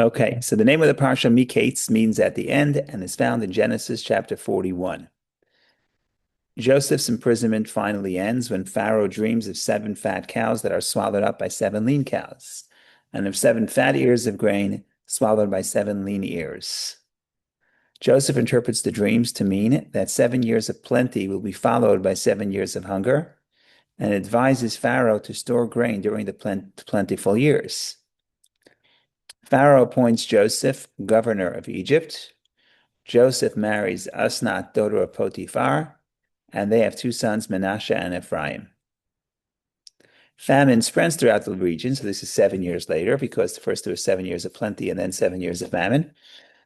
Okay, so the name of the parsha, Miketz, means at the end and is found in Genesis chapter 41. Joseph's imprisonment finally ends when Pharaoh dreams of 7 fat cows that are swallowed up by 7 lean cows, and of 7 fat ears of grain swallowed by 7 lean ears. Joseph interprets the dreams to mean that 7 years of plenty will be followed by 7 years of hunger, and advises Pharaoh to store grain during the plentiful years. Pharaoh appoints Joseph governor of Egypt. Joseph marries Asnat, daughter of Potiphar, and they have 2 sons, Manasseh and Ephraim. Famine spreads throughout the region, so this is 7 years later, because first there was 7 years of plenty and then 7 years of famine.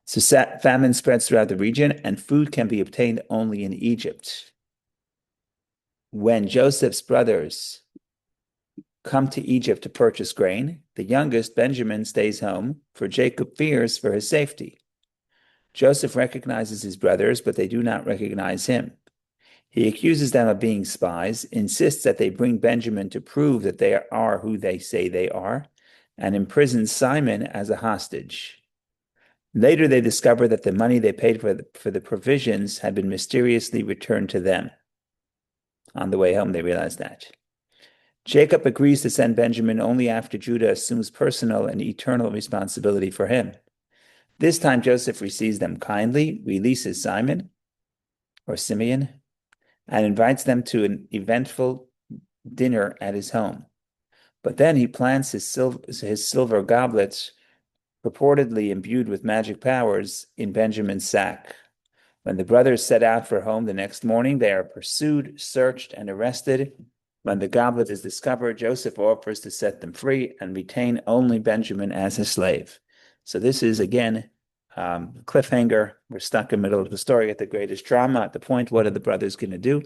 So famine spreads throughout the region, and food can be obtained only in Egypt. When Joseph's brothers come to Egypt to purchase grain, the youngest, Benjamin, stays home, for Jacob fears for his safety. Joseph recognizes his brothers, but they do not recognize him. He accuses them of being spies, insists that they bring Benjamin to prove that they are who they say they are, and imprisons Simon as a hostage. Later, they discover that the money they paid for the provisions had been mysteriously returned to them. On the way home, they realize that. Jacob agrees to send Benjamin only after Judah assumes personal and eternal responsibility for him. This time, Joseph receives them kindly, releases Simon, or Simeon, and invites them to an eventful dinner at his home. But then he plants his silver goblets, purportedly imbued with magic powers, in Benjamin's sack. When the brothers set out for home the next morning, they are pursued, searched, and arrested. When the goblet is discovered, Joseph offers to set them free and retain only Benjamin as his slave. So this is, again, cliffhanger. We're stuck in the middle of the story at the greatest drama. At the point, what are the brothers going to do?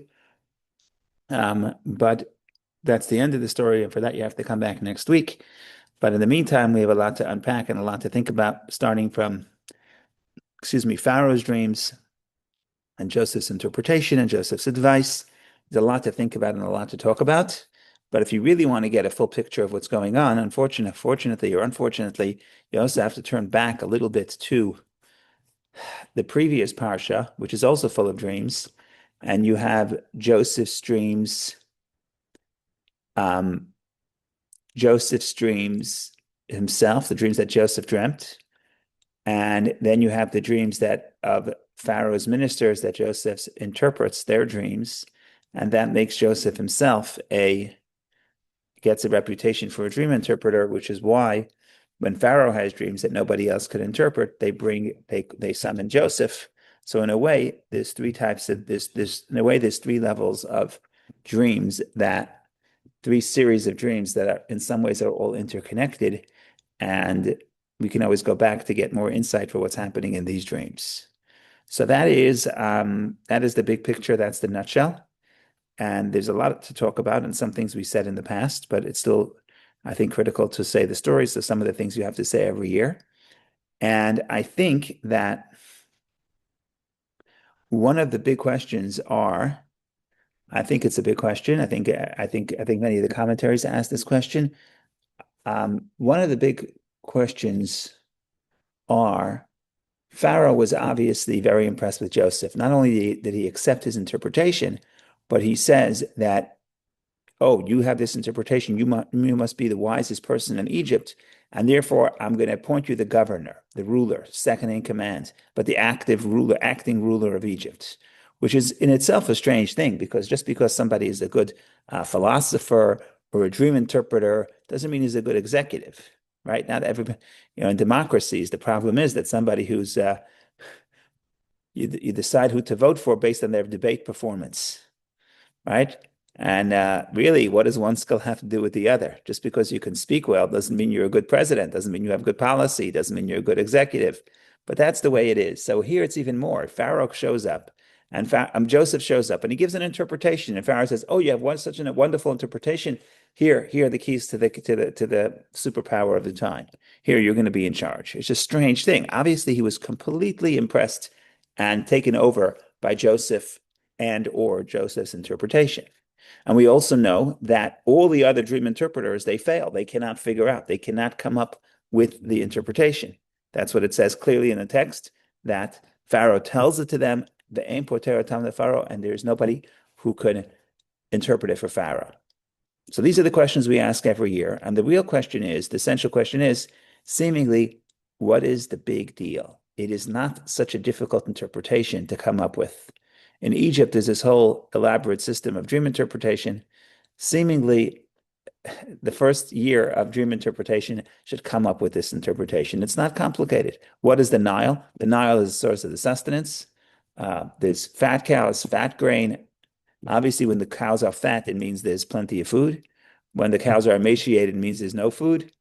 But that's the end of the story, and for that you have to come back next week. But in the meantime, we have a lot to unpack and a lot to think about, starting from, Pharaoh's dreams and Joseph's interpretation and Joseph's advice. There's a lot to think about and a lot to talk about. But if you really want to get a full picture of what's going on, fortunately or unfortunately, you also have to turn back a little bit to the previous parsha, which is also full of dreams, and you have Joseph's dreams himself, the dreams that Joseph dreamt, and then you have the dreams that of Pharaoh's ministers that Joseph interprets their dreams, and that makes Joseph himself gets a reputation for a dream interpreter, which is why when Pharaoh has dreams that nobody else could interpret, they summon Joseph. So in a way, there's three levels of dreams, that three series of dreams that are in some ways are all interconnected, and we can always go back to get more insight for what's happening in these dreams. So that is the big picture. That's the nutshell. And there's a lot to talk about and some things we said in the past, but it's still, I think, critical to say the stories. So some of the things you have to say every year. And I think that one of the big questions I think it's a big question. I think many of the commentaries ask this question. One of the big questions are, Pharaoh was obviously very impressed with Joseph. Not only did he accept his interpretation, but he says that, oh, you have this interpretation. You must be the wisest person in Egypt, and therefore I'm going to appoint you the governor, the ruler, second in command, but the acting ruler of Egypt, which is in itself a strange thing, because just because somebody is a good philosopher or a dream interpreter doesn't mean he's a good executive, right? Not everybody, in democracies, the problem is that somebody who's you decide who to vote for based on their debate performance, right? And really, what does one skill have to do with the other? Just because you can speak well doesn't mean you're a good president, doesn't mean you have good policy, doesn't mean you're a good executive. But that's the way it is. So here it's even more. Pharaoh shows up, and Joseph shows up, and he gives an interpretation. And Pharaoh says, "Oh, you have such a wonderful interpretation. Here are the keys to the superpower of the time. Here, you're going to be in charge." It's a strange thing. Obviously, he was completely impressed and taken over by Joseph or Joseph's interpretation. And we also know that all the other dream interpreters, they fail. They cannot figure out. They cannot come up with the interpretation. That's what it says clearly in the text, that Pharaoh tells it to them, the aim portera tam the Pharaoh, and there's nobody who could interpret it for Pharaoh. So these are the questions we ask every year. And the real question is, the essential question is, seemingly, what is the big deal? It is not such a difficult interpretation to come up with. In Egypt, there's this whole elaborate system of dream interpretation. Seemingly, the first year of dream interpretation should come up with this interpretation. It's not complicated. What is the Nile? The Nile is the source of the sustenance. There's fat cows, fat grain. Obviously, when the cows are fat, it means there's plenty of food. When the cows are emaciated, it means there's no food.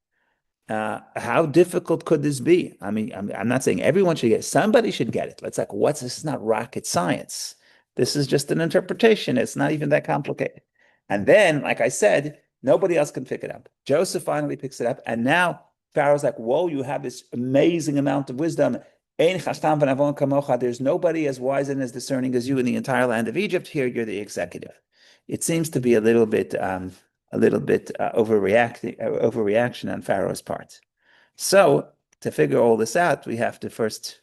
How difficult could this be? I mean, I'm not saying everyone should get it. Somebody should get it. It's like, what's this? Is not rocket science. This is just an interpretation. It's not even that complicated. And then, like I said, nobody else can pick it up. Joseph finally picks it up. And now Pharaoh's like, whoa, you have this amazing amount of wisdom. There's nobody as wise and as discerning as you in the entire land of Egypt. Here, you're the executive. It seems to be a little bit overreaction on Pharaoh's part. So to figure all this out, we have to first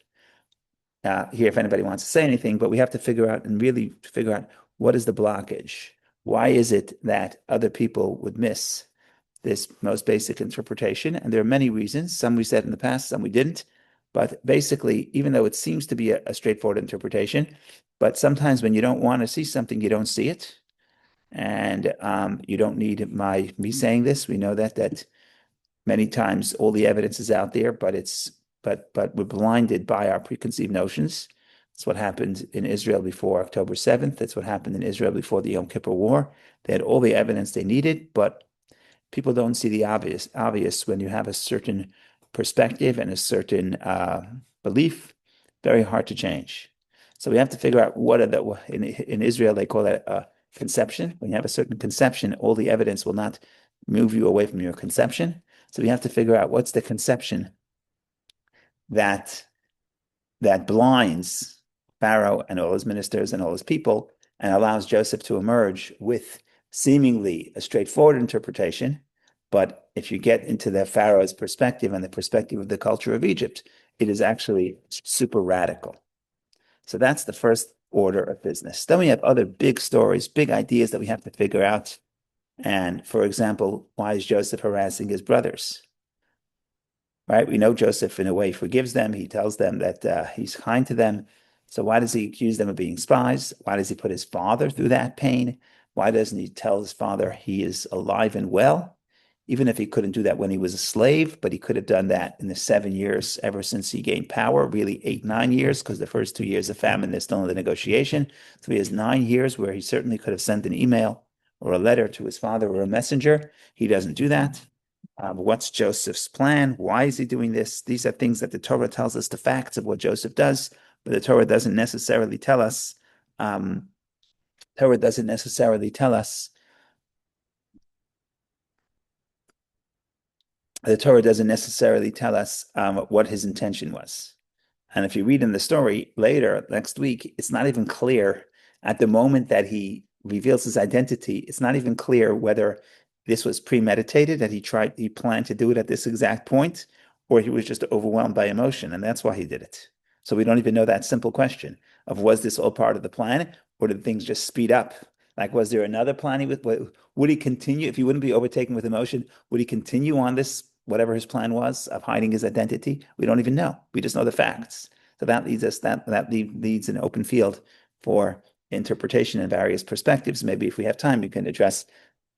hear if anybody wants to say anything, but we have to figure out and really figure out what is the blockage. Why is it that other people would miss this most basic interpretation? And there are many reasons. Some we said in the past, some we didn't. But basically, even though it seems to be a straightforward interpretation, but sometimes when you don't want to see something, you don't see it. And you don't need me saying this. We know that many times all the evidence is out there, but we're blinded by our preconceived notions. That's what happened in Israel before October 7th. That's what happened in Israel before the Yom Kippur War. They had all the evidence they needed, but people don't see the obvious when you have a certain perspective and a certain belief. Very hard to change. So we have to figure out what are in Israel they call that conception. When you have a certain conception, all the evidence will not move you away from your conception. So we have to figure out what's the conception that blinds Pharaoh and all his ministers and all his people and allows Joseph to emerge with seemingly a straightforward interpretation. But if you get into the Pharaoh's perspective and the perspective of the culture of Egypt, it is actually super radical. So that's the first order of business. Then we have other big stories, big ideas that we have to figure out. And for example, why is Joseph harassing his brothers? Right? We know Joseph in a way forgives them. He tells them that he's kind to them. So why does he accuse them of being spies? Why does he put his father through that pain? Why doesn't he tell his father he is alive and well? Even if he couldn't do that when he was a slave, but he could have done that in the 7 years ever since he gained power, really 8, 9 years, because the first 2 years of famine, they're still in the negotiation. So he has 9 years where he certainly could have sent an email or a letter to his father or a messenger. He doesn't do that. What's Joseph's plan? Why is he doing this? These are things that the Torah tells us the facts of what Joseph does, but the Torah doesn't necessarily tell us. Torah doesn't necessarily tell us. The Torah doesn't necessarily tell us what his intention was. And if you read in the story later, next week, it's not even clear at the moment that he reveals his identity. It's not even clear whether this was premeditated, that he planned to do it at this exact point, or he was just overwhelmed by emotion. And that's why he did it. So we don't even know that simple question of was this all part of the plan, or did things just speed up? Like, was there another plan? Would he continue, if he wouldn't be overtaken with emotion, would he continue on this, whatever his plan was of hiding his identity? We don't even know. We just know the facts. So that leads an open field for interpretation in various perspectives. Maybe if we have time, we can address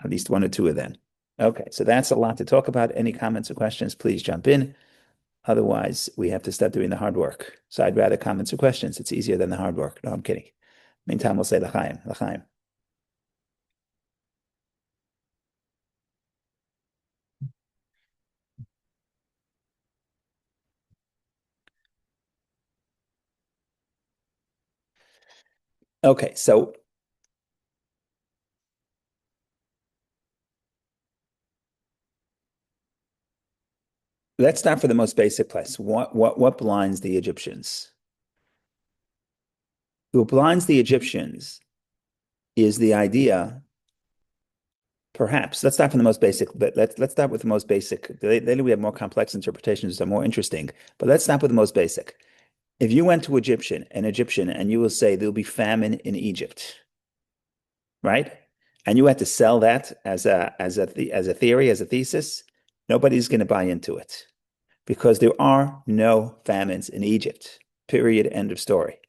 at least one or two of them. Okay, so that's a lot to talk about. Any comments or questions, please jump in. Otherwise, we have to start doing the hard work. So I'd rather comments or questions. It's easier than the hard work. No, I'm kidding. Meantime, we'll say l'chaim, l'chaim. Okay, so let's start for the most basic place. What blinds the Egyptians? What blinds the Egyptians is the idea Perhaps. Let's start from the most basic. Let's start with the most basic. Later we have more complex interpretations that are more interesting. But let's start with the most basic. If you went to an Egyptian, and you will say there'll be famine in Egypt, right? And you had to sell that as a theory, as a thesis, nobody's going to buy into it because there are no famines in Egypt. Period. End of story.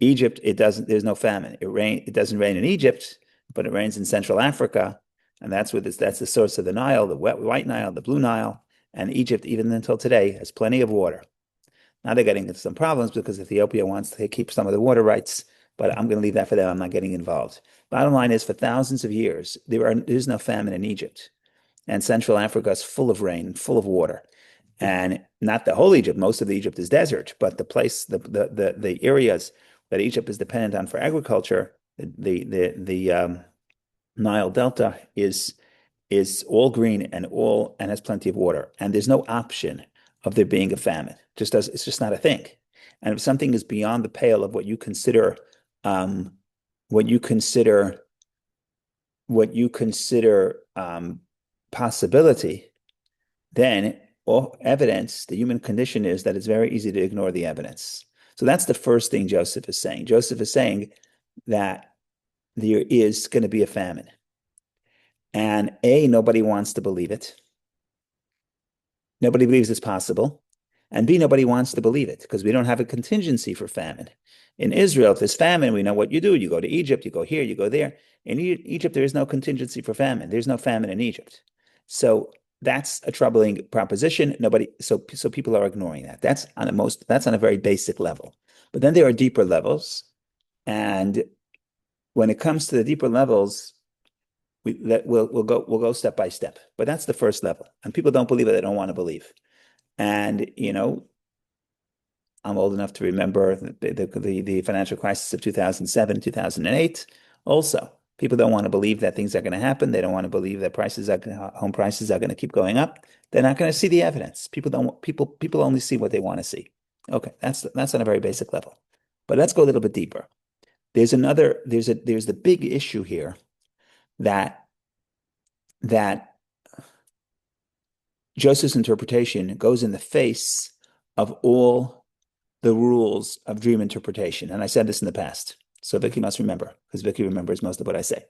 Egypt, there's no famine. It doesn't rain in Egypt, but it rains in Central Africa, and that's the source of the Nile, the White Nile, the Blue Nile, and Egypt, even until today, has plenty of water. Now they're getting into some problems because Ethiopia wants to keep some of the water rights, but I'm going to leave that for them. I'm not getting involved. Bottom line is, for thousands of years, there's no famine in Egypt, and Central Africa is full of rain, full of water. And not the whole Egypt. Most of the Egypt is desert, but the areas that Egypt is dependent on for agriculture, the Nile Delta is all green and has plenty of water. And there's no option of there being a famine. It's just not a thing. And if something is beyond the pale of what you consider possibility, then all evidence, the human condition is that it's very easy to ignore the evidence. So that's the first thing Joseph is saying. Joseph is saying that there is going to be a famine. And A, nobody wants to believe it. Nobody believes it's possible. And B, nobody wants to believe it because we don't have a contingency for famine. In Israel, if there's famine, we know what you do. You go to Egypt, you go here, you go there. In Egypt, there is no contingency for famine. There's no famine in Egypt. So that's a troubling proposition. So people are ignoring that. That's on a very basic level. But then there are deeper levels. And when it comes to the deeper levels, we'll go step by step. But that's the first level. And people don't believe it, they don't want to believe. And I'm old enough to remember the financial crisis of 2007, 2008. Also, people don't want to believe that things are going to happen. They don't want to believe that home prices are going to keep going up. They're not going to see the evidence. People only see what they want to see. Okay, that's on a very basic level. But let's go a little bit deeper. There's the big issue here that Joseph's interpretation goes in the face of all the rules of dream interpretation. And I said this in the past, so Vicky must remember, because Vicky remembers most of what I say.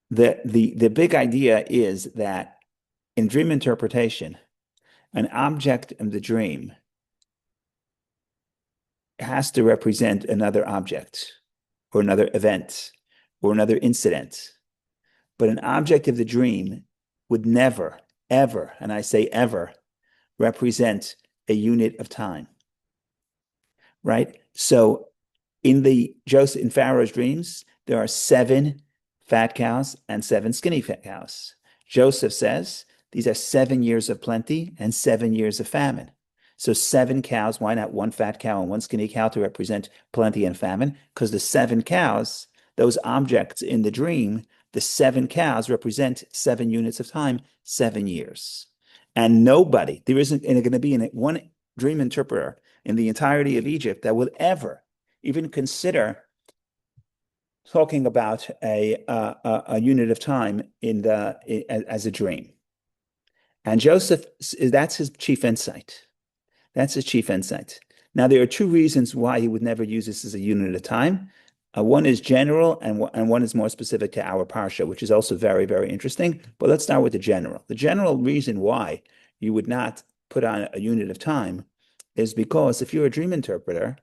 The big idea is that in dream interpretation, an object in the dream has to represent another object or another event or another incident. But an object of the dream would never, ever, and I say ever, represent a unit of time. Right? So in Pharaoh's dreams, there are 7 fat cows and 7 skinny fat cows. Joseph says these are 7 years of plenty and 7 years of famine. So 7 cows, why not 1 fat cow and 1 skinny cow to represent plenty and famine? Because the 7 cows, those objects in the dream, the 7 cows represent 7 units of time, 7 years. And there isn't going to be one dream interpreter in the entirety of Egypt that would ever even consider talking about a unit of time as a dream. And Joseph, that's his chief insight. That's his chief insight. Now, there are 2 reasons why he would never use this as a unit of time. One is general, and one is more specific to our parsha, which is also very, very interesting. But let's start with the general. The general reason why you would not put on a unit of time is because if you're a dream interpreter,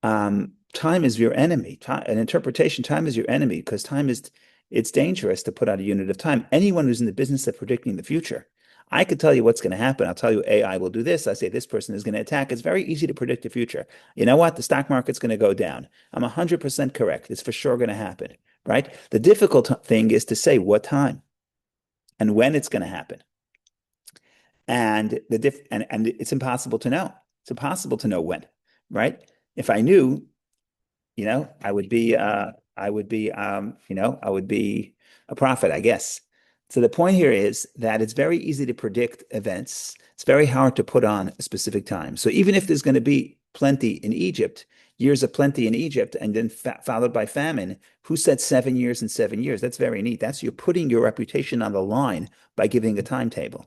time is your enemy. An interpretation, time is your enemy because it's dangerous to put out a unit of time. Anyone who's in the business of predicting the future, I could tell you what's going to happen. I'll tell you AI will do this. I say this person is going to attack. It's very easy to predict the future. You know what? The stock market's going to go down. I'm 100% correct. It's for sure going to happen, right? The difficult thing is to say what time and when it's going to happen. And and it's impossible to know. It's impossible to know when, right? If I knew, I would be a prophet, I guess. So the point here is that it's very easy to predict events. It's very hard to put on a specific time. So even if there's going to be plenty in Egypt, years of plenty in Egypt and then followed by famine. Who said 7 years and 7 years? That's very neat. That's you're putting your reputation on the line by giving a timetable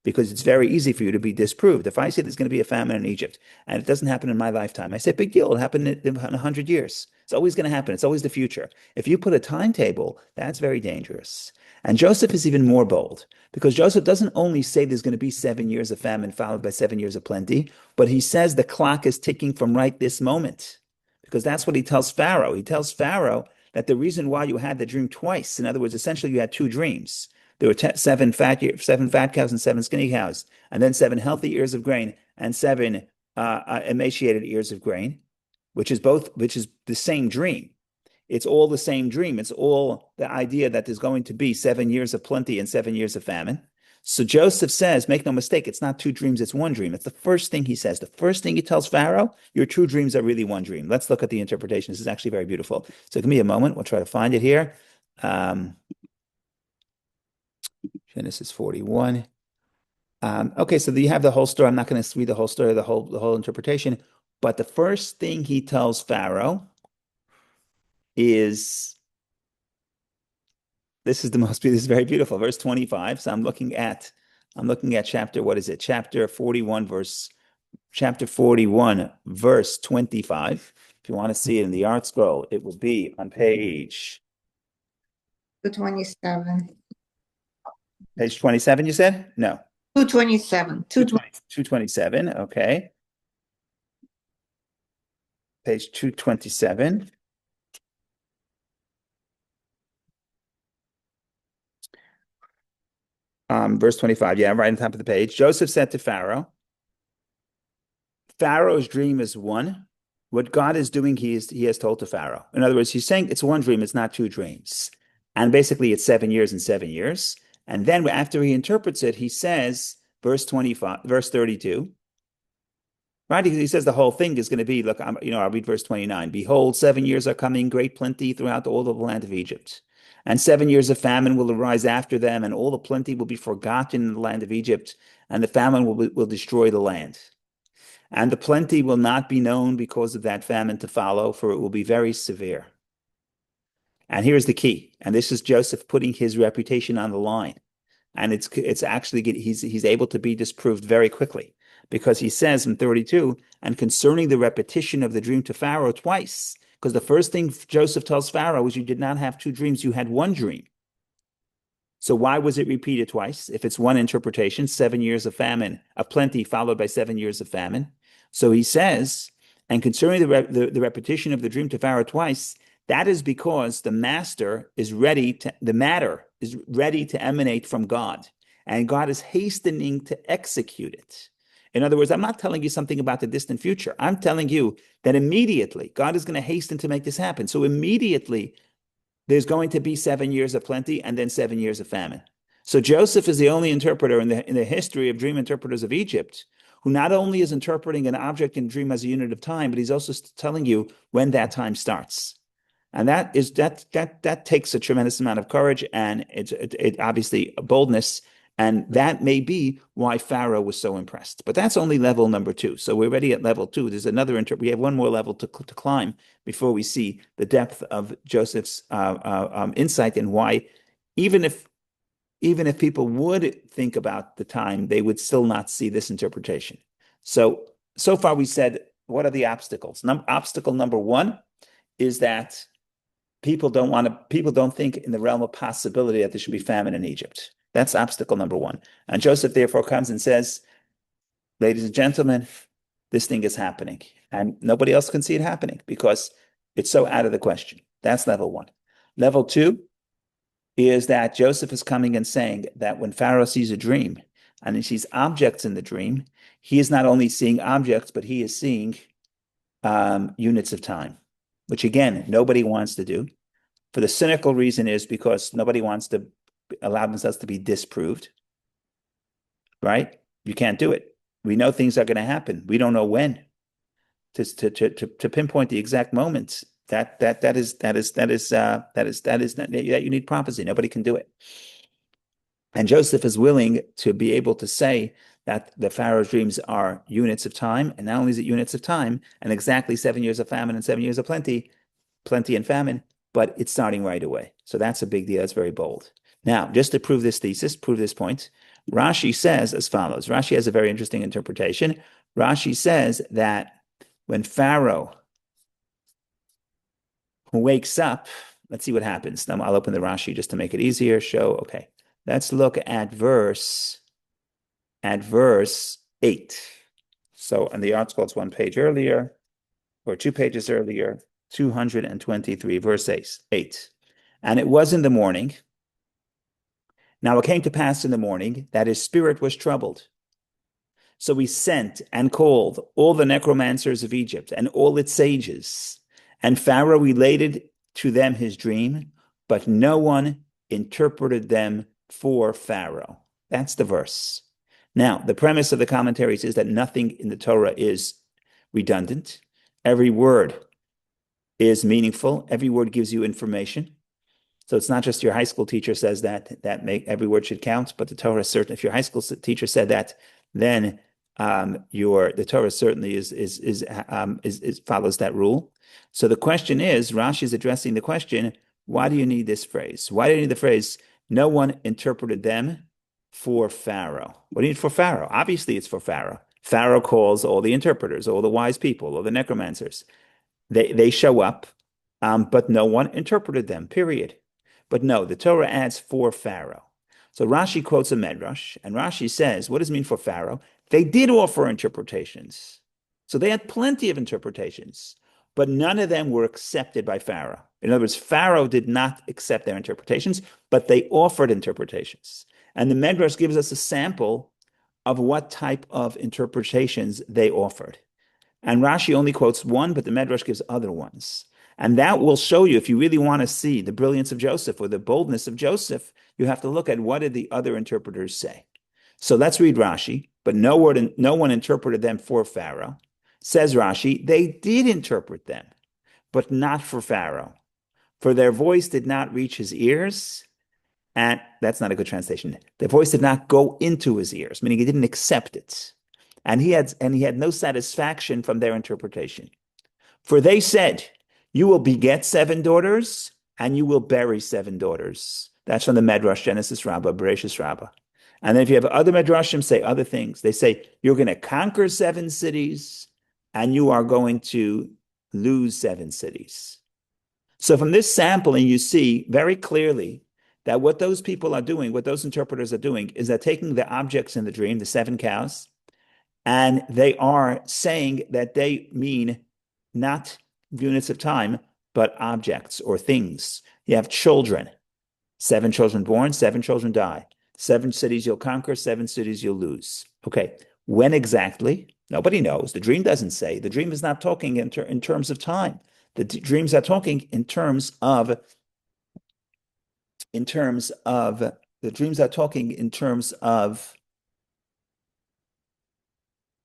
because it's very easy for you to be disproved. If I say there's going to be a famine in Egypt and it doesn't happen in my lifetime, I say, big deal. It'll happen in 100 years. It's always going to happen. It's always the future. If you put a timetable, that's very dangerous. And Joseph is even more bold because Joseph doesn't only say there's going to be 7 years of famine followed by 7 years of plenty, but he says the clock is ticking from right this moment because that's what he tells Pharaoh. He tells Pharaoh that the reason why you had the dream twice, in other words, essentially you had two dreams. There were seven fat cows and seven skinny cows, and then 7 healthy ears of grain and 7 emaciated ears of grain, which is the same dream. It's all the same dream. It's all the idea that there's going to be 7 years of plenty and 7 years of famine. So Joseph says, make no mistake, it's not two dreams, it's one dream. It's the first thing he says. The first thing he tells Pharaoh, your true dreams are really one dream. Let's look at the interpretation. This is actually very beautiful. So give me a moment. We'll try to find it here. Genesis 41. Okay, so you have the whole story. I'm not going to read the whole story, the whole interpretation. But the first thing he tells Pharaoh is, this is very beautiful. Verse 25. So I'm looking at chapter, what is it? Chapter 41, verse 25. If you want to see it in the art scroll, it will be on page 227. Page 27, you said? No. 227. 227, okay. Page 227. Verse 25, yeah, right on top of the page. Joseph said to Pharaoh, Pharaoh's dream is one. What God is doing, he has told to Pharaoh. In other words, he's saying it's one dream, it's not two dreams. And basically it's 7 years and 7 years. And then after he interprets it, he says, verse 32, right? He says the whole thing is going to be, look, I'll read verse 29. Behold, 7 years are coming, great plenty throughout all of the land of Egypt. And 7 years of famine will arise after them, and all the plenty will be forgotten in the land of Egypt, and the famine will destroy the land. And the plenty will not be known because of that famine to follow, for it will be very severe. And here's the key. And this is Joseph putting his reputation on the line. And it's actually, he's able to be disproved very quickly because he says in 32, and concerning the repetition of the dream to Pharaoh twice, because the first thing Joseph tells Pharaoh is you did not have two dreams, you had one dream. So why was it repeated twice? If it's one interpretation, 7 years of famine, of plenty followed by 7 years of famine. So he says, and concerning the repetition of the dream to Pharaoh twice, that is because the matter is ready to emanate from God, and God is hastening to execute it. In other words, I'm not telling you something about the distant future. I'm telling you that immediately God is going to hasten to make this happen. So immediately there's going to be 7 years of plenty and then 7 years of famine. So Joseph is the only interpreter in the history of dream interpreters of Egypt who not only is interpreting an object in dream as a unit of time, but he's also telling you when that time starts. And that takes a tremendous amount of courage, and it obviously boldness, and that may be why Pharaoh was so impressed. But that's only level number 2. So we're already at level 2. There's another we have one more level to climb before we see the depth of Joseph's insight and why, even if people would think about the time, they would still not see this interpretation. So far we said, what are the obstacles? Obstacle number 1 is that people don't think in the realm of possibility that there should be famine in Egypt. That's obstacle number 1. And Joseph therefore comes and says, ladies and gentlemen, this thing is happening. And nobody else can see it happening because it's so out of the question. That's level 1. Level 2 is that Joseph is coming and saying that when Pharaoh sees a dream and he sees objects in the dream, he is not only seeing objects, but he is seeing units of time, which again, nobody wants to do. For the cynical reason is because nobody wants to allow themselves to be disproved, right? You can't do it. We know things are going to happen. We don't know when. To pinpoint the exact moments, that you need prophecy. Nobody can do it. And Joseph is willing to be able to say that the Pharaoh's dreams are units of time, and not only is it units of time, and exactly 7 years of famine and 7 years of plenty, plenty and famine, but it's starting right away. So that's a big deal. That's very bold. Now, just to prove this thesis, prove this point, Rashi says as follows. Rashi has a very interesting interpretation. Rashi says that when Pharaoh wakes up, let's see what happens. Now I'll open the Rashi just to make it easier. Okay. Let's look at verse 8. So in the article, it's 1 page earlier, or 2 pages earlier, 223, verse 8. And it was in the morning. Now it came to pass in the morning that his spirit was troubled. So he sent and called all the necromancers of Egypt and all its sages. And Pharaoh related to them his dream, but no one interpreted them for Pharaoh. That's the verse. Now, the premise of the commentaries is that nothing in the Torah is redundant. Every word is meaningful. Every word gives you information. So it's not just your high school teacher says that every word should count, but the Torah certain. If your high school teacher said that, then the Torah certainly is follows that rule. So the question is, Rashi is addressing the question: why do you need this phrase? Why do you need the phrase? No one interpreted them for Pharaoh. What do you need for Pharaoh? Obviously, it's for Pharaoh. Pharaoh calls all the interpreters, all the wise people, all the necromancers. They show up, but no one interpreted them. Period. But no, the Torah adds for Pharaoh. So Rashi quotes a Medrash, and Rashi says, what does it mean for Pharaoh? They did offer interpretations. So they had plenty of interpretations, but none of them were accepted by Pharaoh. In other words, Pharaoh did not accept their interpretations, but they offered interpretations. And the Medrash gives us a sample of what type of interpretations they offered. And Rashi only quotes one, but the Medrash gives other ones. And that will show you, if you really want to see the brilliance of Joseph or the boldness of Joseph, you have to look at what did the other interpreters say. So let's read Rashi, but no one interpreted them for Pharaoh. Says Rashi, they did interpret them, but not for Pharaoh. For their voice did not reach his ears, and that's not a good translation. Their voice did not go into his ears, meaning he didn't accept it. And he had no satisfaction from their interpretation. For they said, you will beget 7 daughters, and you will bury 7 daughters. That's from the Medrash, Genesis Rabbah, Bereshis Rabbah. And then if you have other Medrashim say other things, they say, you're going to conquer 7 cities, and you are going to lose 7 cities. So from this sampling, you see very clearly that what those people are doing, what those interpreters are doing, is they're taking the objects in the dream, the 7 cows, and they are saying that they mean not units of time, but objects or things. You have children, 7 children born, 7 children die. 7 cities you'll conquer, 7 cities you'll lose. Okay, when exactly? Nobody knows. The dream doesn't say. The dream is not talking in terms of time. The dreams are talking in terms of the dreams are talking in terms of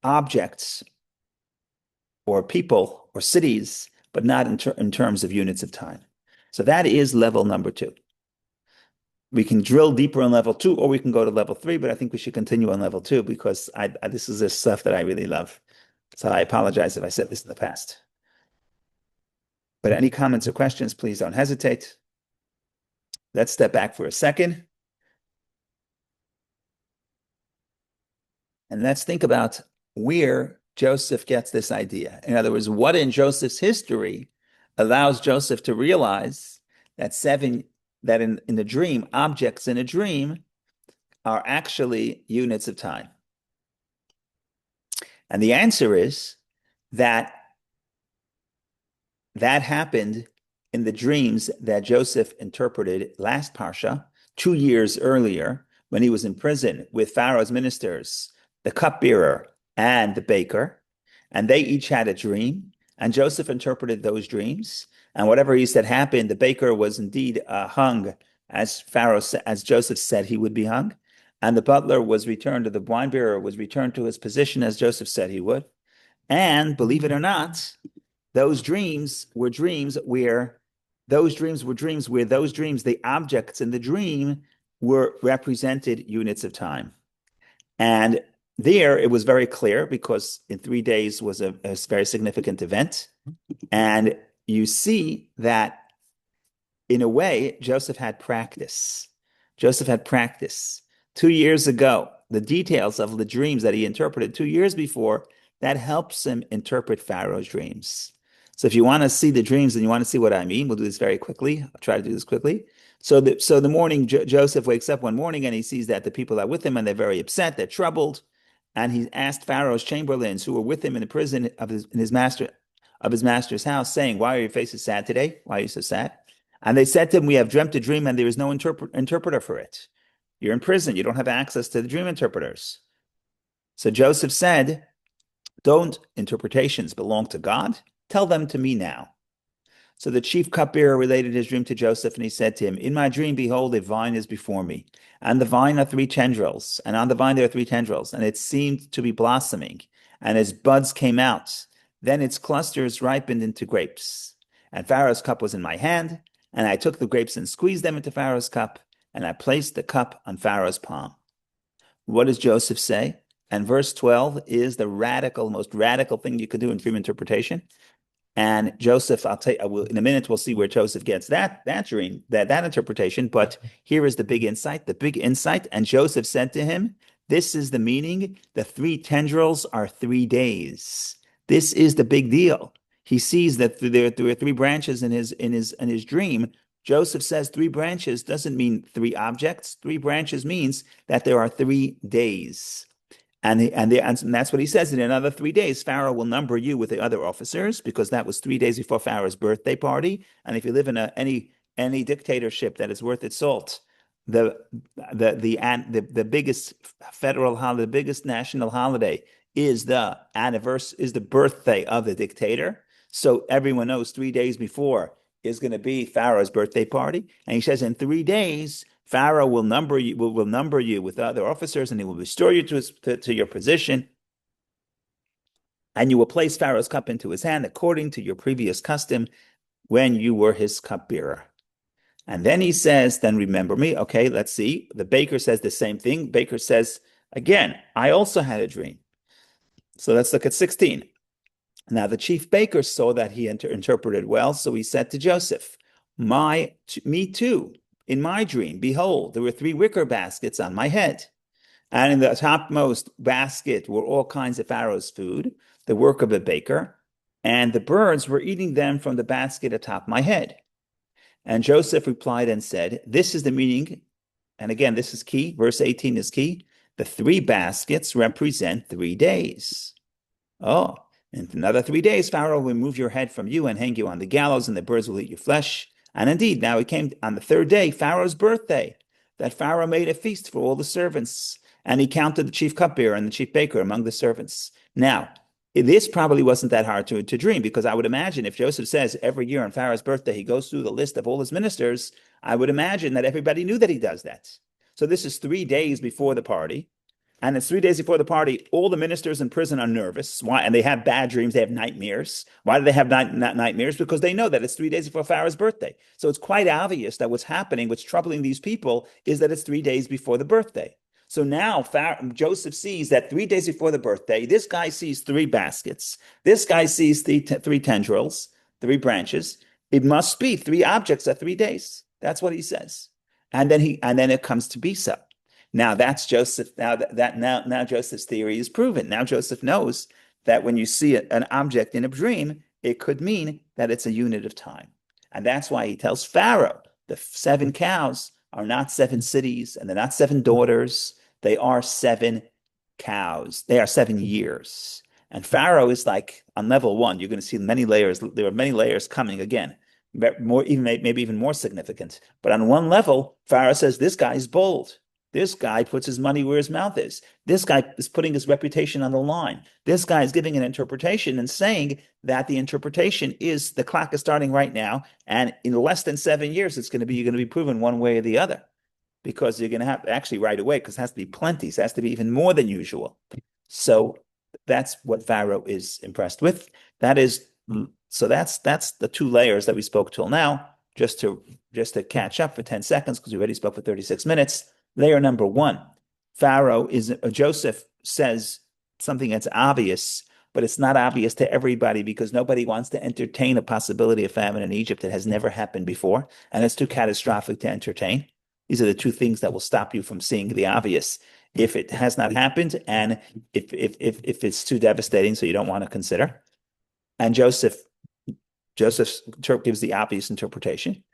objects or people or cities, but not in terms of units of time. So that is level number 2. We can drill deeper on level 2, or we can go to level 3, but I think we should continue on level 2 because this is the stuff that I really love. So I apologize if I said this in the past. But any comments or questions, please don't hesitate. Let's step back for a second. And let's think about where Joseph gets this idea. In other words, what in Joseph's history allows Joseph to realize that in the dream, objects in a dream are actually units of time. And the answer is that happened in the dreams that Joseph interpreted last Parsha, 2 years earlier, when he was in prison with Pharaoh's ministers, the cupbearer and the baker, and they each had a dream, and Joseph interpreted those dreams, and whatever he said happened. The baker was indeed hung, as Joseph said he would be hung, and the butler was returned, or the wine bearer was returned to his position as Joseph said he would. And believe it or not, those dreams were dreams where the objects in the dream were represented units of time. And there it was very clear because in 3 days was a very significant event. And you see that in a way, Joseph had practice. Joseph had practice. 2 years ago, the details of the dreams that he interpreted 2 years before, that helps him interpret Pharaoh's dreams. So if you want to see the dreams and you want to see what I mean, we'll do this very quickly. I'll try to do this quickly. So the morning, Joseph wakes up one morning and he sees that the people are with him and they're very upset, they're troubled. And he asked Pharaoh's chamberlains who were with him in the prison in his master's house, saying, "Why are your faces sad today? Why are you so sad?" And they said to him, "We have dreamt a dream and there is no interpreter for it. You're in prison. You don't have access to the dream interpreters." So Joseph said, "Don't interpretations belong to God? Tell them to me now." So the chief cupbearer related his dream to Joseph, and he said to him, "In my dream, behold, a vine is before me, and the vine are three tendrils, and on the vine there are three tendrils, and it seemed to be blossoming, and its buds came out. Then its clusters ripened into grapes. And Pharaoh's cup was in my hand, and I took the grapes and squeezed them into Pharaoh's cup, and I placed the cup on Pharaoh's palm." What does Joseph say? And verse 12 is the most radical thing you could do in dream interpretation. And Joseph, in a minute, we'll see where Joseph gets that dream, that interpretation. But here is the big insight, And Joseph said to him, "This is the meaning. The three tendrils are 3 days. This is the big deal." He sees that there are three branches in his dream. Joseph says 3 branches doesn't mean 3 objects. 3 branches means that there are 3 days. And that's what he says. In another 3 days, Pharaoh will number you with the other officers, because that was 3 days before Pharaoh's birthday party. And if you live in any dictatorship that is worth its salt, the biggest federal holiday, the biggest national holiday is the birthday of the dictator. So everyone knows 3 days before is going to be Pharaoh's birthday party. And he says in 3 days, Pharaoh will number you with other officers, and he will restore you to your position. And you will place Pharaoh's cup into his hand according to your previous custom when you were his cupbearer. And then he says, "Then remember me." Okay, let's see. The baker says the same thing. Baker says, again, "I also had a dream." So let's look at 16. Now the chief baker saw that he interpreted well, so he said to Joseph, "Me too. In my dream, behold, there were 3 wicker baskets on my head, and in the topmost basket were all kinds of Pharaoh's food, the work of a baker, and the birds were eating them from the basket atop my head." And Joseph replied and said, "This is the meaning." And again, this is key. Verse 18 is key. "The 3 baskets represent 3 days. Oh, in another 3 days, Pharaoh will remove your head from you and hang you on the gallows, and the birds will eat your flesh." And indeed, now it came on the 3rd day, Pharaoh's birthday, that Pharaoh made a feast for all the servants, and he counted the chief cupbearer and the chief baker among the servants. Now, this probably wasn't that hard to dream, because I would imagine if Joseph says every year on Pharaoh's birthday, he goes through the list of all his ministers, I would imagine that everybody knew that he does that. So this is 3 days before the party. And it's 3 days before the party. All the ministers in prison are nervous. Why? And they have bad dreams. They have nightmares. Why do they have nightmares? Because they know that it's 3 days before Pharaoh's birthday. So it's quite obvious that what's happening, what's troubling these people, is that it's 3 days before the birthday. So now Joseph sees that 3 days before the birthday, this guy sees 3 baskets. This guy sees three tendrils, 3 branches. It must be 3 objects at 3 days. That's what he says. And then it comes to be so. Now that's Joseph. Now Joseph's theory is proven. Now Joseph knows that when you see an object in a dream, it could mean that it's a unit of time. And that's why he tells Pharaoh the 7 cows are not 7 cities, and they're not 7 daughters. They are 7 cows. They are 7 years. And Pharaoh is like on level 1. You're going to see many layers. There are many layers coming again. Maybe even more significant. But on one level, Pharaoh says, this guy is bold. This guy puts his money where his mouth is. This guy is putting his reputation on the line. This guy is giving an interpretation and saying that the interpretation is the clock is starting right now, and in less than 7 years, you're going to be proven one way or the other, because you're going to have actually right away, because it has to be plenty. So it has to be even more than usual. So that's what Pharaoh is impressed with. That's the 2 layers that we spoke till now. Just to catch up for 10 seconds, because we already spoke for 36 minutes. Layer number 1, Joseph says something that's obvious, but it's not obvious to everybody because nobody wants to entertain a possibility of famine in Egypt that has never happened before, and it's too catastrophic to entertain. These are the two things that will stop you from seeing the obvious if it has not happened, and if it's too devastating, so you don't want to consider. And Joseph gives the obvious interpretation.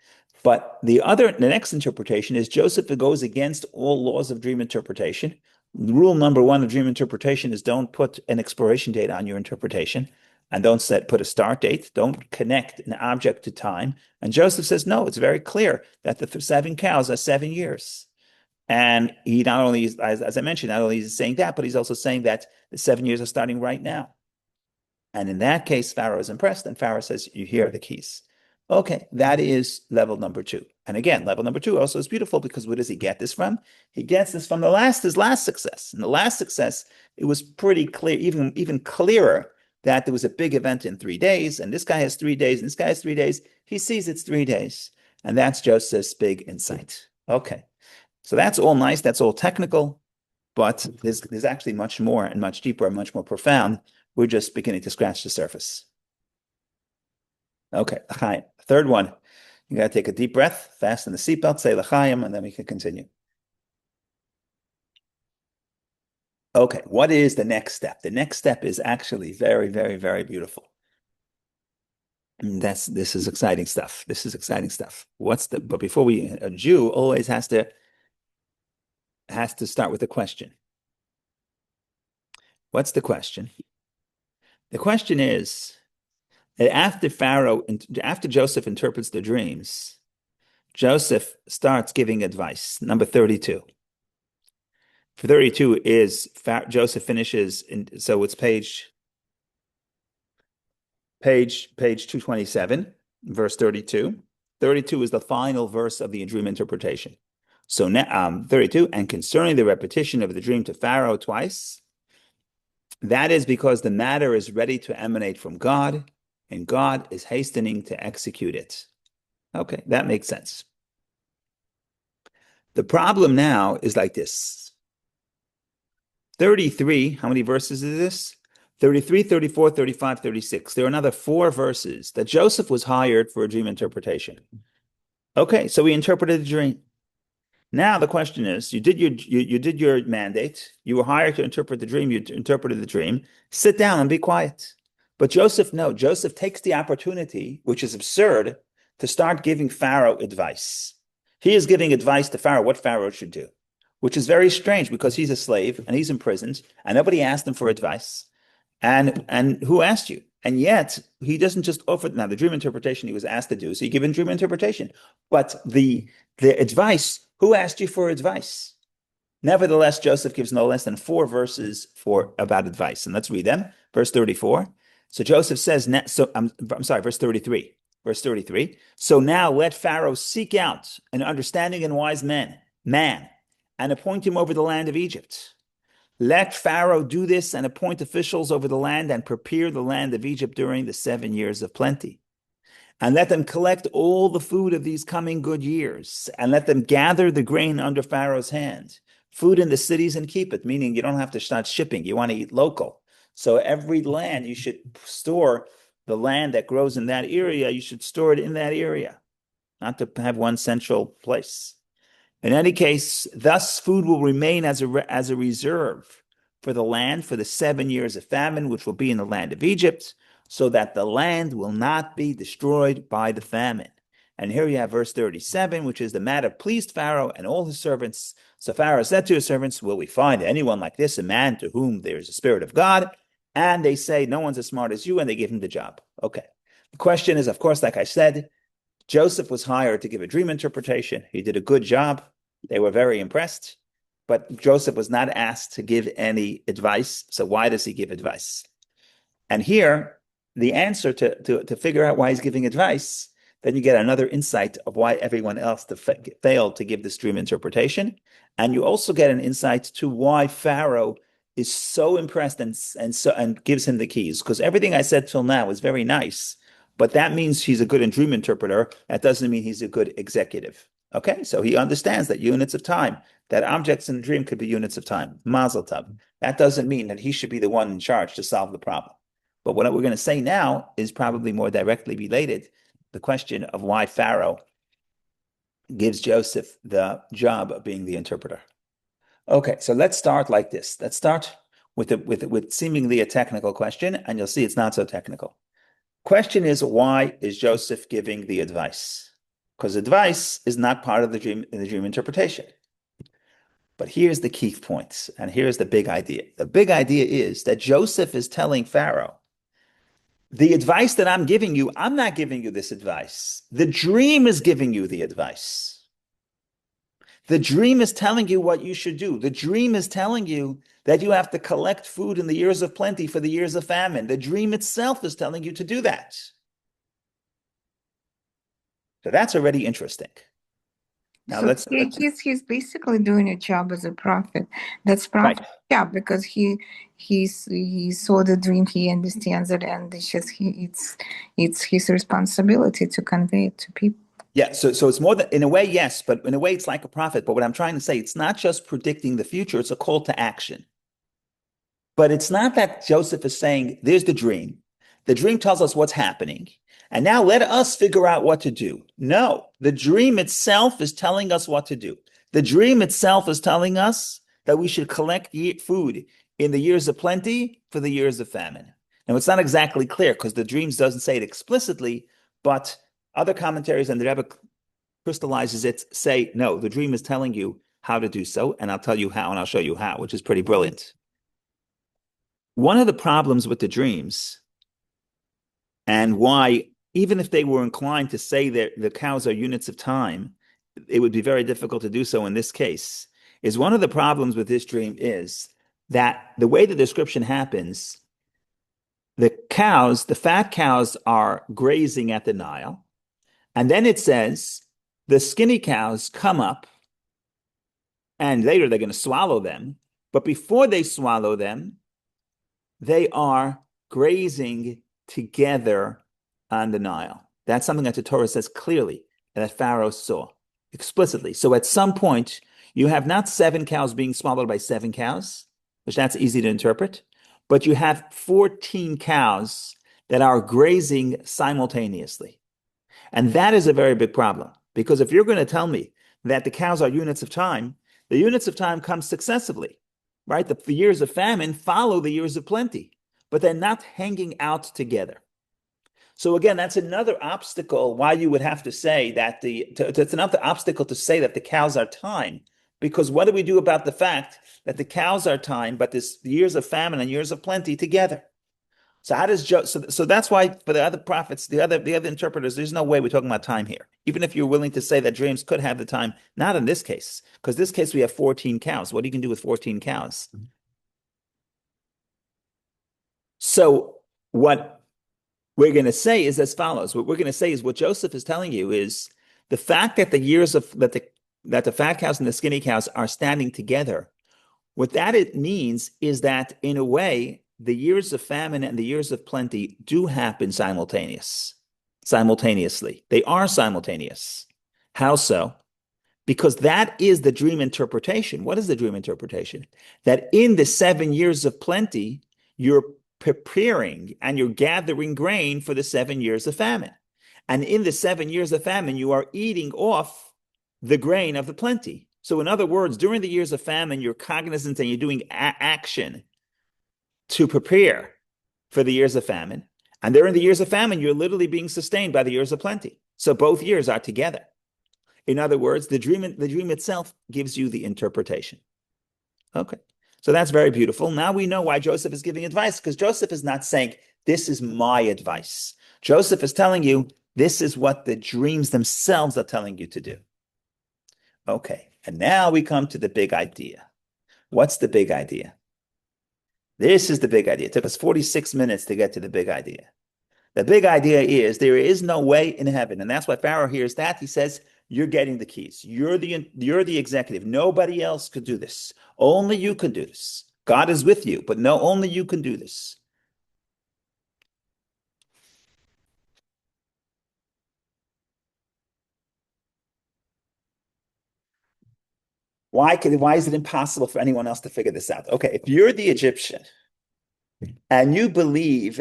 But the next interpretation is Joseph goes against all laws of dream interpretation. Rule number one of dream interpretation is don't put an expiration date on your interpretation, and don't put a start date. Don't connect an object to time. And Joseph says, no, it's very clear that the 7 cows are 7 years. And he not only, as I mentioned, not only is he saying that, but he's also saying that the 7 years are starting right now. And in that case, Pharaoh is impressed, and Pharaoh says, you hear the keys. Okay, that is level number two. And again, level number two also is beautiful because where does he get this from? He gets this from his last success. In the last success, it was pretty clear, even clearer, that there was a big event in 3 days, and this guy has 3 days, and this guy has 3 days. He sees it's 3 days. And that's Joseph's big insight. Okay, so that's all nice, that's all technical, but there's actually much more and much deeper and much more profound. We're just beginning to scratch the surface. Okay, l'chaim. Third one, you got to take a deep breath, fasten the seatbelt, say l'chaim, and then we can continue. Okay, what is the next step? The next step is actually very, very, very beautiful. And this is exciting stuff. This is exciting stuff. But before a Jew always has to start with a question. What's the question? The question is, after Joseph interprets the dreams, Joseph starts giving advice. Number 32. For 32 is Joseph finishes, so it's page 227, verse 32. 32 is the final verse of the dream interpretation. So now 32, and concerning the repetition of the dream to Pharaoh twice, that is because the matter is ready to emanate from God, and God is hastening to execute it. Okay, that makes sense. The problem now is like this. 33, how many verses is this? 33, 34, 35, 36. There are another 4 verses that Joseph was hired for a dream interpretation. Okay, so he interpreted the dream. Now the question is, you did your mandate. You were hired to interpret the dream. You interpreted the dream. Sit down and be quiet. But Joseph takes the opportunity, which is absurd, to start giving Pharaoh advice. He is giving advice to Pharaoh what Pharaoh should do, which is very strange because he's a slave and he's imprisoned and nobody asked him for advice. And who asked you? And yet he doesn't just offer. Now the dream interpretation he was asked to do, so he given dream interpretation. But the advice, who asked you for advice? Nevertheless, Joseph gives no less than 4 verses about advice, and let's read them. Verse 34. So Joseph says, verse 33. Verse 33. So now let Pharaoh seek out an understanding and wise man, and appoint him over the land of Egypt. Let Pharaoh do this and appoint officials over the land and prepare the land of Egypt during the 7 years of plenty. And let them collect all the food of these coming good years, and let them gather the grain under Pharaoh's hand, food in the cities and keep it, meaning you don't have to start shipping. You want to eat local. So every land, you should store the land that grows in that area. You should store it in that area, not to have one central place. In any case, thus food will remain as a reserve for the land for the 7 years of famine, which will be in the land of Egypt, so that the land will not be destroyed by the famine. And here you have verse 37, which is the matter pleased Pharaoh and all his servants. So Pharaoh said to his servants, will we find anyone like this, a man to whom there is a spirit of God? And they say, no one's as smart as you, and they give him the job. Okay. The question is, of course, like I said, Joseph was hired to give a dream interpretation. He did a good job. They were very impressed. But Joseph was not asked to give any advice. So why does he give advice? And here, the answer to figure out why he's giving advice, then you get another insight of why everyone else failed to give this dream interpretation. And you also get an insight to why Pharaoh is so impressed and gives him the keys. Because everything I said till now is very nice, but that means he's a good dream interpreter. That doesn't mean he's a good executive. Okay, so he understands that units of time that objects in the dream could be units of time. Mazel tov. That doesn't mean that he should be the one in charge to solve the problem. But what we're going to say now is probably more directly related. The question of why Pharaoh gives Joseph the job of being the interpreter. Okay, so let's start like this. Let's start with seemingly a technical question, and you'll see it's not so technical. Question is, why is Joseph giving the advice? Because advice is not part of the dream interpretation. But here's the key points, and here's the big idea. The big idea is that Joseph is telling Pharaoh, the advice that I'm giving you, I'm not giving you this advice. The dream is giving you the advice. The dream is telling you what you should do. The dream is telling you that you have to collect food in the years of plenty for the years of famine. The dream itself is telling you to do that. So that's already interesting. Now So let's he's basically doing a job as a prophet. That's right. prophet job because he saw the dream, he understands it, and it's his responsibility to convey it to people. Yeah, so it's more than in a way, yes, but in a way it's like a prophet. But what I'm trying to say, it's not just predicting the future, it's a call to action. But it's not that Joseph is saying, there's the dream. The dream tells us what's happening. And now let us figure out what to do. No, the dream itself is telling us what to do. The dream itself is telling us that we should collect food in the years of plenty for the years of famine. Now, it's not exactly clear because the dreams doesn't say it explicitly, but other commentaries and the Rebbe crystallizes it say, no, the dream is telling you how to do so, and I'll tell you how, and I'll show you how, which is pretty brilliant. One of the problems with the dreams, and why, even if they were inclined to say that the cows are units of time, it would be very difficult to do so in this case, is one of the problems with this dream is that the way the description happens, the cows, the fat cows are grazing at the Nile, and then it says the skinny cows come up, and later they're going to swallow them, but before they swallow them, they are grazing together on the Nile. That's something that the Torah says clearly and that Pharaoh saw explicitly. So at some point, you have not 7 cows being swallowed by 7 cows, which that's easy to interpret, but you have 14 cows that are grazing simultaneously. And that is a very big problem because if you're going to tell me that the cows are units of time, the units of time come successively, right? The years of famine follow the years of plenty, but they're not hanging out together. So again, that's another obstacle why you would have to say that it's another obstacle to say that the cows are time. Because what do we do about the fact that the cows are time, but this years of famine and years of plenty together? So how does so that's why for the other prophets, the other interpreters, there's no way we're talking about time here. Even if you're willing to say that dreams could have the time, not in this case, because this case we have 14 cows. What are you can do with 14 cows? So what we're going to say is as follows. What we're going to say is what Joseph is telling you is the fact that the years of that the fat cows and the skinny cows are standing together. What that it means is that in a way, the years of famine and the years of plenty do happen simultaneously. They are simultaneous. How so? Because that is the dream interpretation. What is the dream interpretation? That in the 7 years of plenty, you're preparing and you're gathering grain for the 7 years of famine. And in the 7 years of famine, you are eating off the grain of the plenty. So, in other words, during the years of famine, you're cognizant and you're doing action to prepare for the years of famine. And during the years of famine, you're literally being sustained by the years of plenty. So both years are together. In other words, the dream itself gives you the interpretation. Okay. So that's very beautiful. Now we know why Joseph is giving advice, because Joseph is not saying, this is my advice. Joseph is telling you, this is what the dreams themselves are telling you to do. Okay. And now we come to the big idea. What's the big idea? This is the big idea. It took us 46 minutes to get to the big idea. The big idea is there is no way in heaven. And that's why Pharaoh hears that. He says, you're getting the keys. You're the executive. Nobody else could do this. Only you can do this. God is with you, but no, only you can do this. Why is it impossible for anyone else to figure this out? Okay, if you're the Egyptian and you believe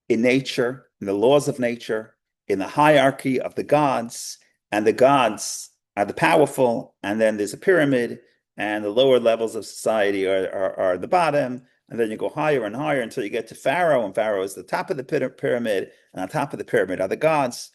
in nature, in the laws of nature, in the hierarchy of the gods, and the gods are the powerful, and then there's a pyramid, and the lower levels of society are the bottom, and then you go higher and higher until you get to Pharaoh, and Pharaoh is the top of the pyramid, and on top of the pyramid are the gods.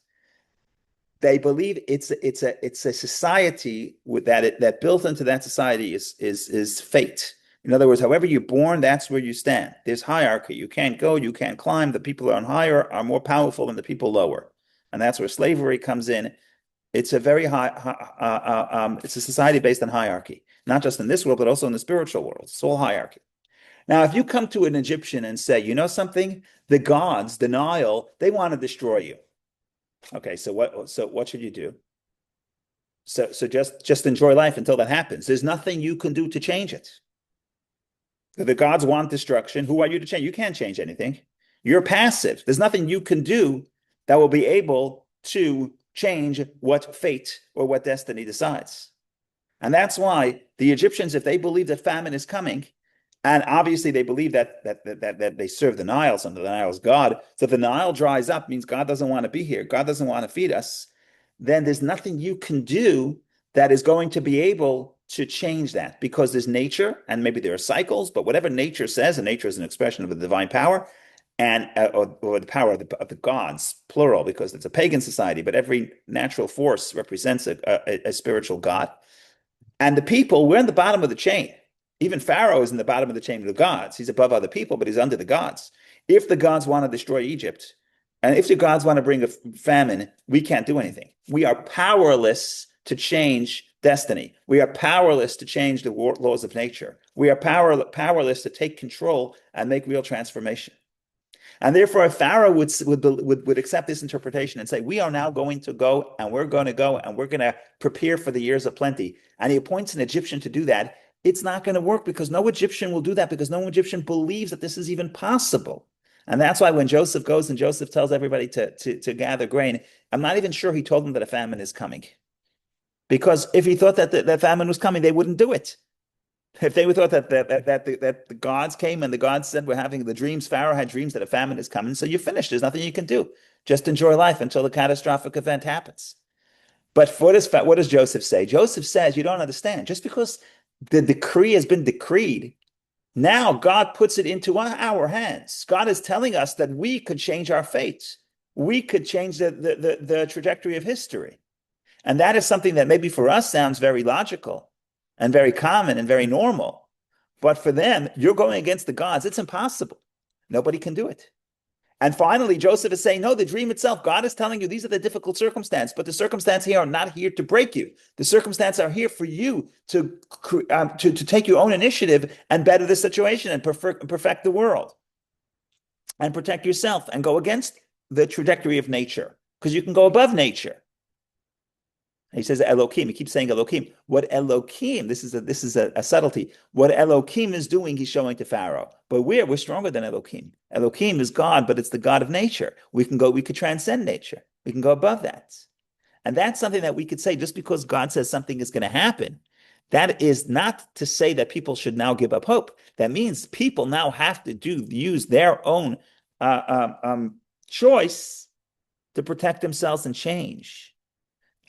They believe it's a society with that built into that society is fate. In other words, however you're born, that's where you stand. There's hierarchy. You can't go, you can't climb. The people on higher are more powerful than the people lower, and that's where slavery comes in. It's a very it's a society based on hierarchy, not just in this world, but also in the spiritual world. It's all hierarchy. Now, if you come to an Egyptian and say, you know something, the gods, the Nile, they want to destroy you. Okay, so what should you do? So just enjoy life until that happens. There's nothing you can do to change it. The gods want destruction. Who are you to change? You can't change anything. You're passive. There's nothing you can do that will be able to change what fate or what destiny decides. And that's why the Egyptians, if they believe that famine is coming, and obviously they believe that they serve the Nile, so the Nile's God. So if the Nile dries up, means God doesn't want to be here. God doesn't want to feed us. Then there's nothing you can do that is going to be able to change that, because there's nature, and maybe there are cycles, but whatever nature says, and nature is an expression of the divine power, and or the power of the gods, plural, because it's a pagan society, but every natural force represents a spiritual God. And the people, we're in the bottom of the chain. Even Pharaoh is in the bottom of the chain of the gods. He's above other people, but he's under the gods. If the gods want to destroy Egypt, and if the gods want to bring a famine, we can't do anything. We are powerless to change destiny. We are powerless to change the laws of nature. We are powerless to take control and make real transformation. And therefore, if Pharaoh would accept this interpretation and say, we are now going to go and we're going to go and we're going to prepare for the years of plenty, and he appoints an Egyptian to do that, it's not going to work, because no Egyptian will do that, because no Egyptian believes that this is even possible. And that's why when Joseph goes and Joseph tells everybody to gather grain, I'm not even sure he told them that a famine is coming. Because if he thought that that famine was coming, they wouldn't do it. If they thought that the gods came and the gods said we're having the dreams, Pharaoh had dreams that a famine is coming, so you're finished. There's nothing you can do. Just enjoy life until the catastrophic event happens. But what does Joseph say? Joseph says, you don't understand. Just because the decree has been decreed, now God puts it into our hands. God is telling us that we could change our fate. We could change the trajectory of history. And that is something that maybe for us sounds very logical and very common and very normal. But for them, you're going against the gods. It's impossible. Nobody can do it. And finally, Joseph is saying, no, the dream itself, God is telling you these are the difficult circumstances, but the circumstances here are not here to break you. The circumstances are here for you to take your own initiative and better the situation and perfect the world and protect yourself and go against the trajectory of nature, because you can go above nature. He says Elohim. He keeps saying Elohim. What Elohim? This is a subtlety. What Elohim is doing, he's showing to Pharaoh. But we're stronger than Elohim. Elohim is God, but it's the God of nature. We could transcend nature. We can go above that. And that's something that we could say just because God says something is going to happen. That is not to say that people should now give up hope. That means people now have to use their own choice to protect themselves and change.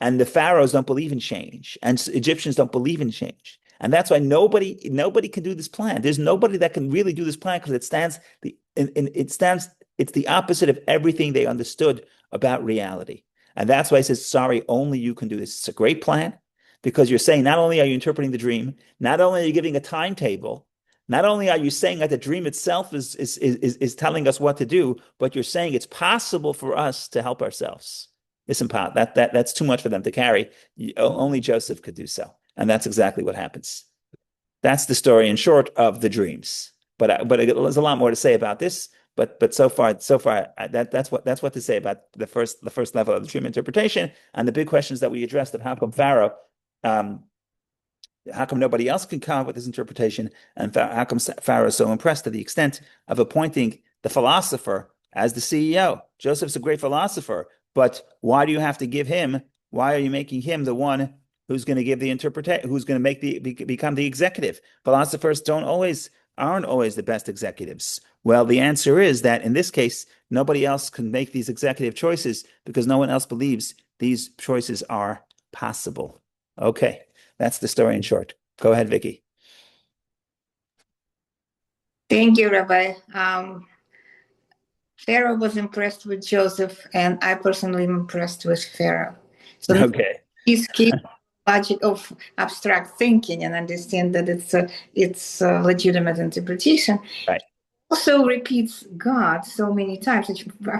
And the pharaohs don't believe in change, and Egyptians don't believe in change, and that's why nobody can do this plan. There's nobody that can really do this plan, because it's the opposite of everything they understood about reality. And that's why he says, sorry, only you can do this. It's a great plan, because you're saying not only are you interpreting the dream, not only are you giving a timetable, not only are you saying that the dream itself is telling us what to do, but you're saying it's possible for us to help ourselves. It's impossible. That's too much for them to carry. Only Joseph could do so, and that's exactly what happens. That's the story in short of the dreams. But there's a lot more to say about this. But so far that's what to say about the first level of the dream interpretation, and the big questions that we addressed of how come Pharaoh, how come nobody else can come up with this interpretation, and how come Pharaoh is so impressed to the extent of appointing the philosopher as the CEO. Joseph's a great philosopher. But why do you have to give him? Why are you making him the one who's going to give the interpretation, who's going to make become the executive. Philosophers aren't always the best executives. Well, the answer is that in this case, nobody else can make these executive choices because no one else believes these choices are possible. Okay, that's the story in short. Go ahead, Vicky. Thank you, Rabbi. Pharaoh was impressed with Joseph, and I personally am impressed with Pharaoh. So Okay. he's capable logic of abstract thinking and understand that it's a legitimate interpretation. Right. Also repeats God so many times.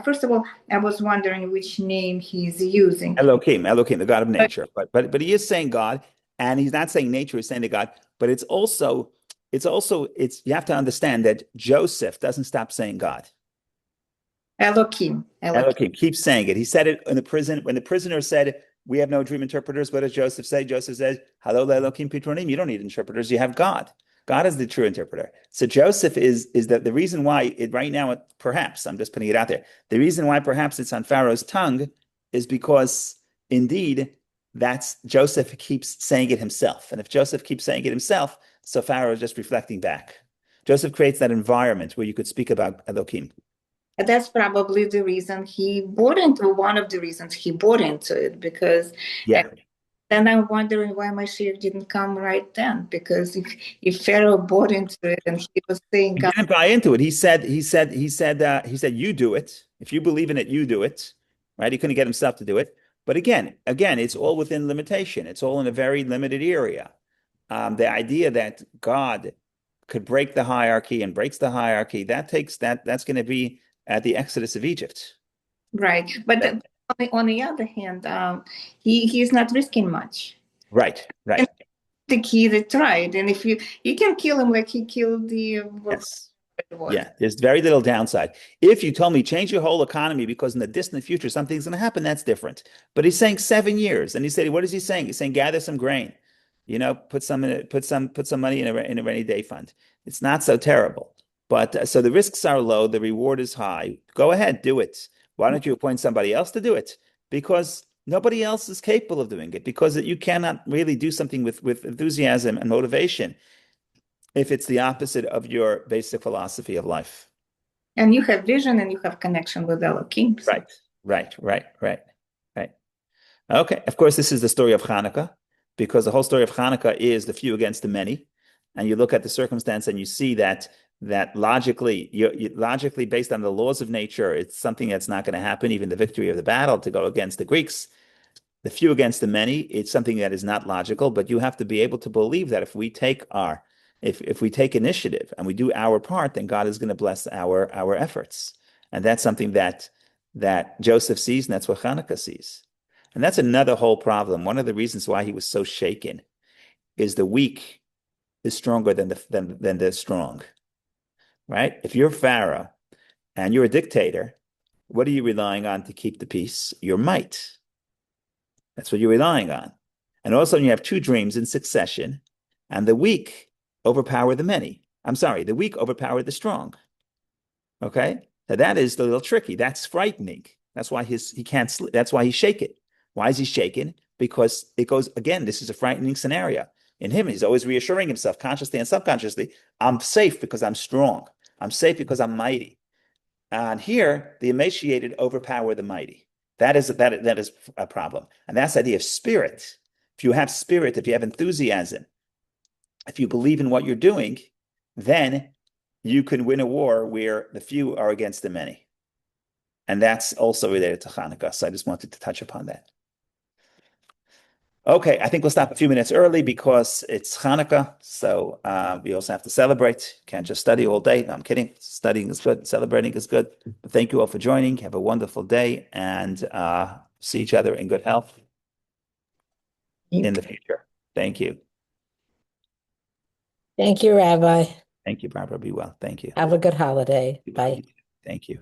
First of all, I was wondering which name he's using. Elohim, the God of nature. But he is saying God, and he's not saying nature, he's saying the God. But it's you have to understand that Joseph doesn't stop saying God. Elohim. Elohim keeps saying it. He said it in the prison when the prisoner said, "We have no dream interpreters." What does Joseph say? Joseph says, "Hello, Elohim Pitronim." You don't need interpreters. You have God. God is the true interpreter. So Joseph is that the reason why it right now, perhaps I'm just putting it out there. The reason why perhaps it's on Pharaoh's tongue is because indeed that's Joseph keeps saying it himself. And if Joseph keeps saying it himself, so Pharaoh is just reflecting back. Joseph creates that environment where you could speak about Elohim. That's probably the reason he bought into one of the reasons he bought into it, because Yeah. then I'm wondering why Mashiach didn't come right then. Because if Pharaoh bought into it and he was saying He God, didn't buy into it. He said, you do it. If you believe in it, you do it. Right? He couldn't get himself to do it. But again, it's all within limitation. It's all in a very limited area. The idea that God could break the hierarchy and breaks the hierarchy, that's going to be at the Exodus of Egypt. right? But on the other hand, he's not risking much. Right, right. The kid tried, and if you can kill him like he killed the Yes. was. Yeah, there's very little downside. If you told me change your whole economy because in the distant future something's going to happen, that's different. But he's saying 7 years, and he said, what is he saying? He's saying gather some grain, put some in it, put some money in a rainy day fund. It's not so terrible, but so the risks are low, the reward is high. Go ahead, do it. Why don't you appoint somebody else to do it? Because nobody else is capable of doing it. Because you cannot really do something with enthusiasm and motivation if it's the opposite of your basic philosophy of life. And you have vision and you have connection with Elohim. So. Right, right. Okay. Of course, this is the story of Hanukkah, because the whole story of Hanukkah is the few against the many. And you look at the circumstance and you see that logically, based on the laws of nature, it's something that's not going to happen. Even the victory of the battle to go against the Greeks, the few against the many, it's something that is not logical. But you have to be able to believe that if we take initiative and we do our part, then God is going to bless our efforts. And that's something that Joseph sees, and that's what Hanukkah sees. And that's another whole problem. One of the reasons why he was so shaken is the weak is stronger than the strong. Right? If you're Pharaoh and you're a dictator, what are you relying on to keep the peace? Your might. That's what you're relying on. And all of a sudden you have two dreams in succession, and the weak overpower the many. I'm sorry, the weak overpower the strong. Okay? Now that is a little tricky. That's frightening. That's why he can't sleep. That's why he's shaken. Why is he shaken? Because it goes, again, this is a frightening scenario. In him, he's always reassuring himself, consciously and subconsciously, I'm safe because I'm strong. I'm safe because I'm mighty. And here, the emaciated overpower the mighty. That is a problem. And that's the idea of spirit. If you have spirit, if you have enthusiasm, if you believe in what you're doing, then you can win a war where the few are against the many. And that's also related to Hanukkah. So I just wanted to touch upon that. Okay, I think we'll stop a few minutes early because it's Hanukkah. So we also have to celebrate. Can't just study all day. No, I'm kidding. Studying is good. Celebrating is good. But thank you all for joining. Have a wonderful day, and see each other in good health in the future. Thank you. Thank you, Rabbi. Thank you, Barbara. Be well. Thank you. Have a good holiday. Bye. Thank you.